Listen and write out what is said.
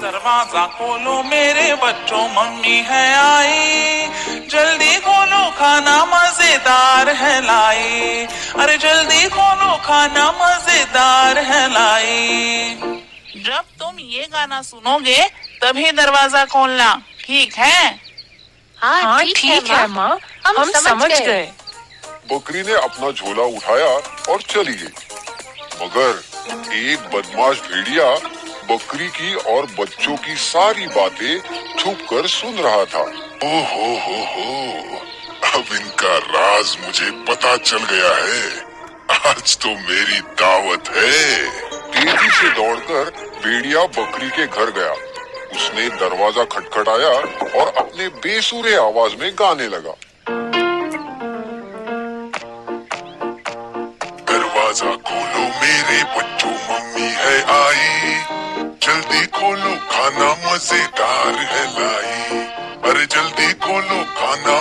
दरवाजा खोलो मेरे बच्चों, मम्मी है आई। जल्दी खोलो खाना मजेदार है लाई। अरे जल्दी खोलो खाना मजेदार है लाई। जब तुम ये गाना सुनोगे तभी दरवाजा खोलना, ठीक है? हाँ ठीक है माँ, हम समझ गए। बकरी ने अपना झोला उठाया और चली गई। मगर एक बदमाश भेड़िया बकरी की और बच्चों की सारी बातें छुपकर सुन रहा था। हो, अब इनका राज मुझे पता चल गया है। आज तो मेरी दावत है। तेजी से दौड़कर भेड़िया बकरी के घर गया। उसने दरवाजा खटखटाया और अपने बेसुरे आवाज में गाने लगा। दरवाजा खोलो मेरे बच्चों, मम्मी है आई। जल्दी खोलो खाना मजेदार है लाई। अरे जल्दी खोलो खाना